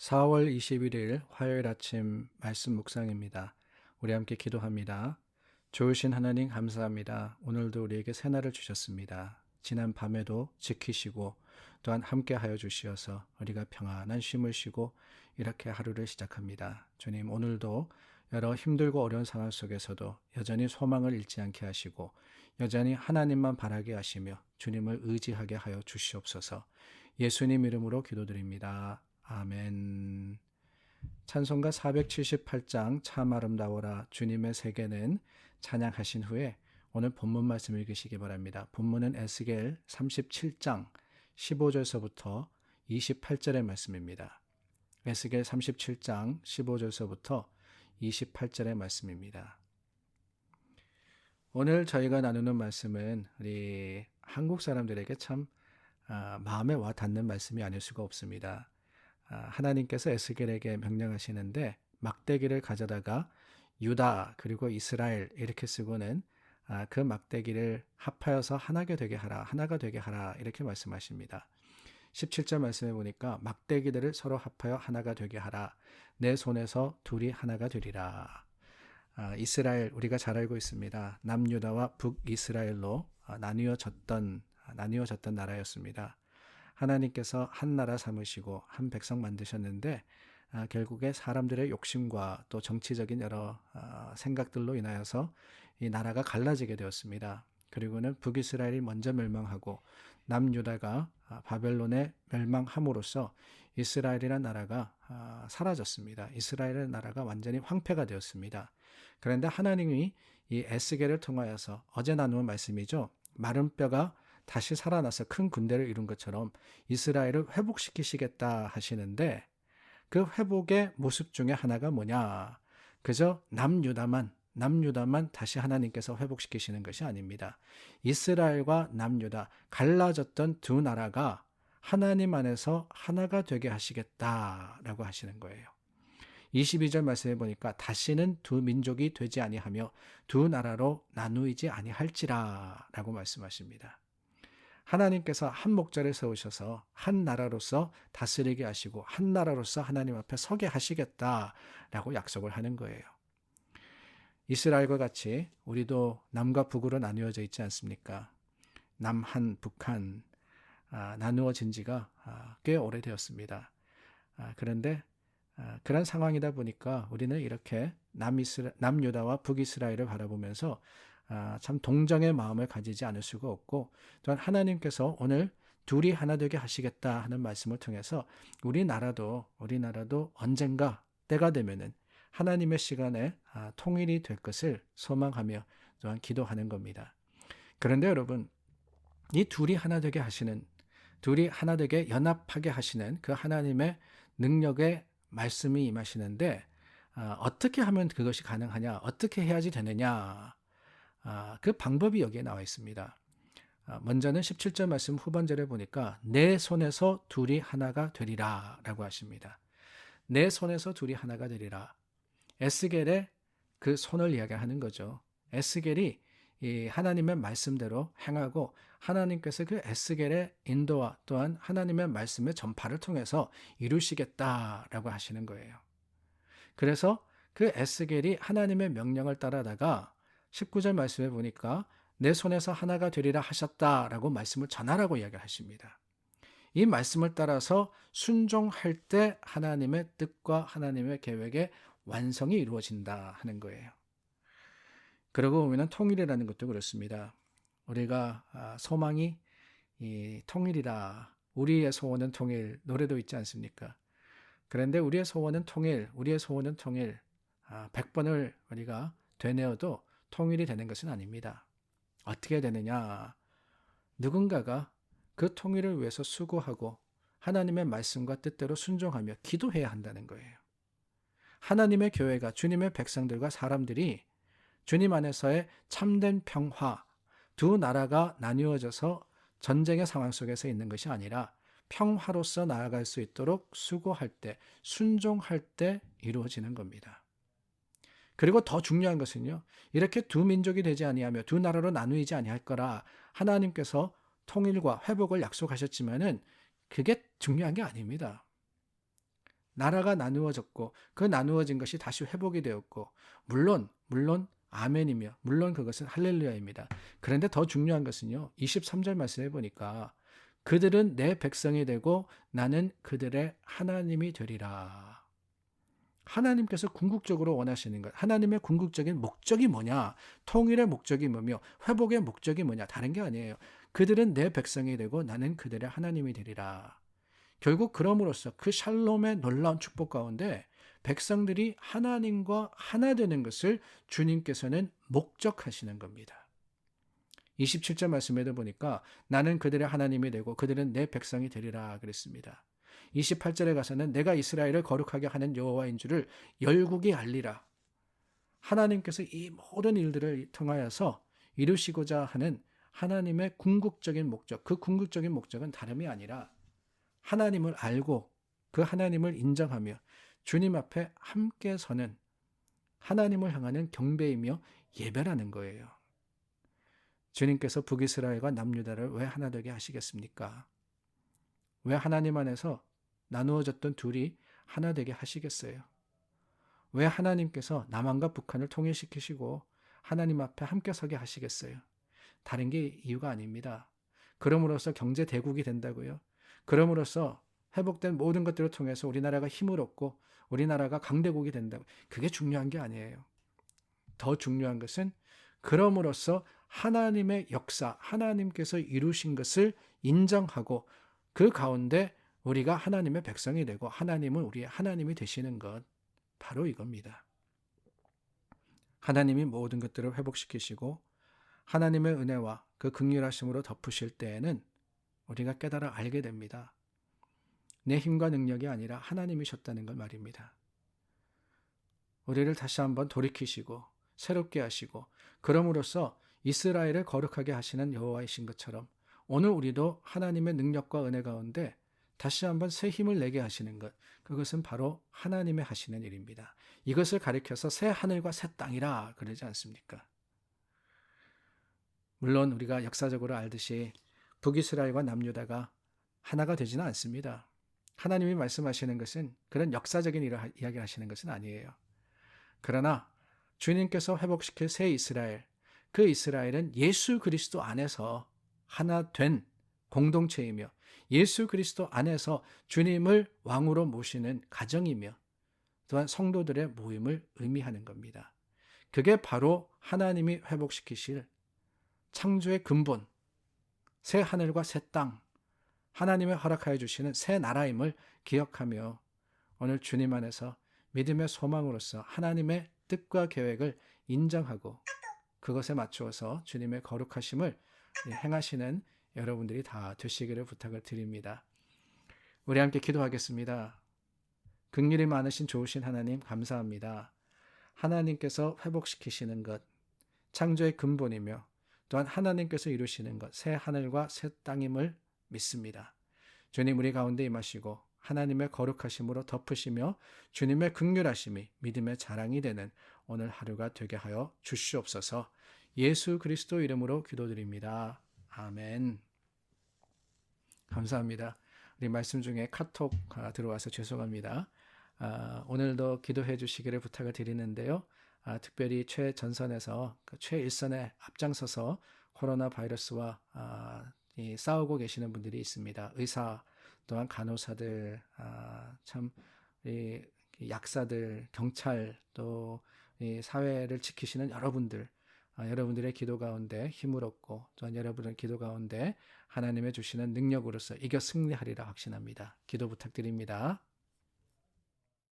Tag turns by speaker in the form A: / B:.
A: 4월 21일 화요일 아침 말씀 묵상입니다. 우리 함께 기도합니다. 좋으신 하나님 감사합니다. 오늘도 우리에게 새날을 주셨습니다. 지난 밤에도 지키시고 또한 함께하여 주시어서 우리가 평안한 쉼을 쉬고 이렇게 하루를 시작합니다. 주님, 오늘도 여러 힘들고 어려운 상황 속에서도 여전히 소망을 잃지 않게 하시고 여전히 하나님만 바라게 하시며 주님을 의지하게 하여 주시옵소서. 예수님 이름으로 기도드립니다. 아멘. 찬송가 478장 참 아름다워라 주님의 세계는 찬양하신 후에 오늘 본문 말씀 읽으시기 바랍니다. 본문은 에스겔 37장 15절서부터 28절의 말씀입니다. 에스겔 37장 15절서부터 28절의 말씀입니다. 오늘 저희가 나누는 말씀은 우리 한국 사람들에게 참 마음에 와 닿는 말씀이 아닐 수가 없습니다. 하나님께서 에스겔에게 명령하시는데 막대기를 가져다가 유다 그리고 이스라엘 이렇게 쓰고는 그 막대기를 합하여서 하나가 되게 하라 이렇게 말씀하십니다. 17절 말씀해 보니까 막대기들을 서로 합하여 하나가 되게 하라. 내 손에서 둘이 하나가 되리라. 이스라엘 우리가 잘 알고 있습니다. 남유다와 북이스라엘로 나뉘어졌던 나라였습니다. 하나님께서 한 나라 삼으시고 한 백성 만드셨는데 결국에 사람들의 욕심과 또 정치적인 여러 생각들로 인하여서 이 나라가 갈라지게 되었습니다. 그리고는 북이스라엘이 먼저 멸망하고 남유다가 바벨론에 멸망함으로써 이스라엘이라는 나라가 사라졌습니다. 이스라엘의 나라가 완전히 황폐가 되었습니다. 그런데 하나님이 이 에스겔을 통하여서 어제 나눈 말씀이죠. 마른 뼈가 다시 살아나서 큰 군대를 이룬 것처럼 이스라엘을 회복시키시겠다 하시는데 그 회복의 모습 중에 하나가 뭐냐? 그저 남유다만 다시 하나님께서 회복시키시는 것이 아닙니다. 이스라엘과 남유다 갈라졌던 두 나라가 하나님 안에서 하나가 되게 하시겠다라고 하시는 거예요. 22절 말씀해 보니까 다시는 두 민족이 되지 아니하며 두 나라로 나누이지 아니할지라라고 말씀하십니다. 하나님께서 한 목자를 세우셔서 한 나라로서 다스리게 하시고 한 나라로서 하나님 앞에 서게 하시겠다라고 약속을 하는 거예요. 이스라엘과 같이 우리도 남과 북으로 나누어져 있지 않습니까? 남한, 북한 나누어진 지가 꽤 오래되었습니다. 그런데 그런 상황이다 보니까 우리는 이렇게 남유다와 북이스라엘을 바라보면서 참 동정의 마음을 가지지 않을 수가 없고 또한 하나님께서 오늘 둘이 하나 되게 하시겠다 하는 말씀을 통해서 우리나라도 언젠가 때가 되면은 하나님의 시간에 통일이 될 것을 소망하며 또한 기도하는 겁니다. 그런데 여러분, 이 둘이 하나 되게 연합하게 하시는 그 하나님의 능력의 말씀이 임하시는데 어떻게 하면 그것이 가능하냐? 어떻게 해야지 되느냐? 그 방법이 여기에 나와 있습니다. 먼저는 17절 말씀 후반절에 보니까 내 손에서 둘이 하나가 되리라 라고 하십니다. 내 손에서 둘이 하나가 되리라. 에스겔의 그 손을 이야기하는 거죠. 에스겔이 이 하나님의 말씀대로 행하고 하나님께서 그 에스겔의 인도와 또한 하나님의 말씀의 전파를 통해서 이루시겠다라고 하시는 거예요. 그래서 그 에스겔이 하나님의 명령을 따라다가 19절 말씀에 보니까 내 손에서 하나가 되리라 하셨다라고 말씀을 전하라고 이야기하십니다. 이 말씀을 따라서 순종할 때 하나님의 뜻과 하나님의 계획의 완성이 이루어진다 하는 거예요. 그러고 보면 통일이라는 것도 그렇습니다. 우리가 소망이 이 통일이다. 우리의 소원은 통일. 노래도 있지 않습니까? 그런데 우리의 소원은 통일. 100번을 우리가 되뇌어도 통일이 되는 것은 아닙니다. 어떻게 되느냐? 누군가가 그 통일을 위해서 수고하고 하나님의 말씀과 뜻대로 순종하며 기도해야 한다는 거예요. 하나님의 교회가 주님의 백성들과 사람들이 주님 안에서의 참된 평화, 두 나라가 나뉘어져서 전쟁의 상황 속에서 있는 것이 아니라 평화로서 나아갈 수 있도록 수고할 때, 순종할 때 이루어지는 겁니다. 그리고 더 중요한 것은요, 이렇게 두 민족이 되지 아니하며 두 나라로 나누이지 아니할 거라 하나님께서 통일과 회복을 약속하셨지만은 그게 중요한 게 아닙니다. 나라가 나누어졌고 그 나누어진 것이 다시 회복이 되었고 물론 아멘이며 물론 그것은 할렐루야입니다. 그런데 더 중요한 것은요. 23절 말씀해 보니까 그들은 내 백성이 되고 나는 그들의 하나님이 되리라. 하나님께서 궁극적으로 원하시는 것, 하나님의 궁극적인 목적이 뭐냐, 통일의 목적이 뭐며 회복의 목적이 뭐냐, 다른 게 아니에요. 그들은 내 백성이 되고 나는 그들의 하나님이 되리라. 결국 그럼으로써 그 샬롬의 놀라운 축복 가운데 백성들이 하나님과 하나 되는 것을 주님께서는 목적하시는 겁니다. 27절 말씀에도 보니까 나는 그들의 하나님이 되고 그들은 내 백성이 되리라 그랬습니다. 28절에 가서는 내가 이스라엘을 거룩하게 하는 여호와인 줄을 열국이 알리라. 하나님께서 이 모든 일들을 통하여서 이루시고자 하는 하나님의 궁극적인 목적, 그 궁극적인 목적은 다름이 아니라 하나님을 알고 그 하나님을 인정하며 주님 앞에 함께 서는 하나님을 향하는 경배이며 예배라는 거예요. 주님께서 북이스라엘과 남유다를 왜 하나 되게 하시겠습니까? 왜 하나님 안에서 나누어졌던 둘이 하나 되게 하시겠어요? 왜 하나님께서 남한과 북한을 통일시키시고 하나님 앞에 함께 서게 하시겠어요? 다른 게 이유가 아닙니다. 그럼으로써 경제 대국이 된다고요. 그럼으로써 회복된 모든 것들을 통해서 우리나라가 힘을 얻고 우리나라가 강대국이 된다고. 그게 중요한 게 아니에요. 더 중요한 것은 그럼으로써 하나님의 역사, 하나님께서 이루신 것을 인정하고 그 가운데 우리가 하나님의 백성이 되고 하나님은 우리의 하나님이 되시는 것, 바로 이겁니다. 하나님이 모든 것들을 회복시키시고 하나님의 은혜와 그 긍휼하심으로 덮으실 때에는 우리가 깨달아 알게 됩니다. 내 힘과 능력이 아니라 하나님이셨다는 걸 말입니다. 우리를 다시 한번 돌이키시고 새롭게 하시고 그럼으로써 이스라엘을 거룩하게 하시는 여호와이신 것처럼 오늘 우리도 하나님의 능력과 은혜 가운데 다시 한번 새 힘을 내게 하시는 것, 그것은 바로 하나님의 하시는 일입니다. 이것을 가리켜서 새 하늘과 새 땅이라 그러지 않습니까? 물론 우리가 역사적으로 알듯이 북이스라엘과 남유다가 하나가 되지는 않습니다. 하나님이 말씀하시는 것은 그런 역사적인 일을 이야기하시는 것은 아니에요. 그러나 주님께서 회복시킬 새 이스라엘, 그 이스라엘은 예수 그리스도 안에서 하나 된 공동체이며 예수 그리스도 안에서 주님을 왕으로 모시는 가정이며 또한 성도들의 모임을 의미하는 겁니다. 그게 바로 하나님이 회복시키실 창조의 근본, 새 하늘과 새 땅, 하나님의 허락하여 주시는 새 나라임을 기억하며 오늘 주님 안에서 믿음의 소망으로서 하나님의 뜻과 계획을 인정하고 그것에 맞추어서 주님의 거룩하심을 행하시는 여러분들이 다 되시기를 부탁을 드립니다. 우리 함께 기도하겠습니다. 긍휼이 많으신 좋으신 하나님 감사합니다. 하나님께서 회복시키시는 것, 창조의 근본이며 또한 하나님께서 이루시는 것, 새 하늘과 새 땅임을 믿습니다. 주님 우리 가운데 임하시고 하나님의 거룩하심으로 덮으시며 주님의 긍휼하심이 믿음의 자랑이 되는 오늘 하루가 되게 하여 주시옵소서. 예수 그리스도 이름으로 기도드립니다. 아멘. 감사합니다. 우리 말씀 중에 카톡 들어와서 죄송합니다. 오늘도 기도해 주시기를 부탁을 드리는데요. 특별히 최전선에서 최일선에 앞장서서 코로나 바이러스와 싸우고 계시는 분들이 있습니다. 의사 또한 간호사들, 참 약사들, 경찰 또 사회를 지키시는 여러분들, 여러분들의 기도 가운데 힘을 얻고 또한 여러분의 기도 가운데 하나님의 주시는 능력으로서 이겨 승리하리라 확신합니다. 기도 부탁드립니다.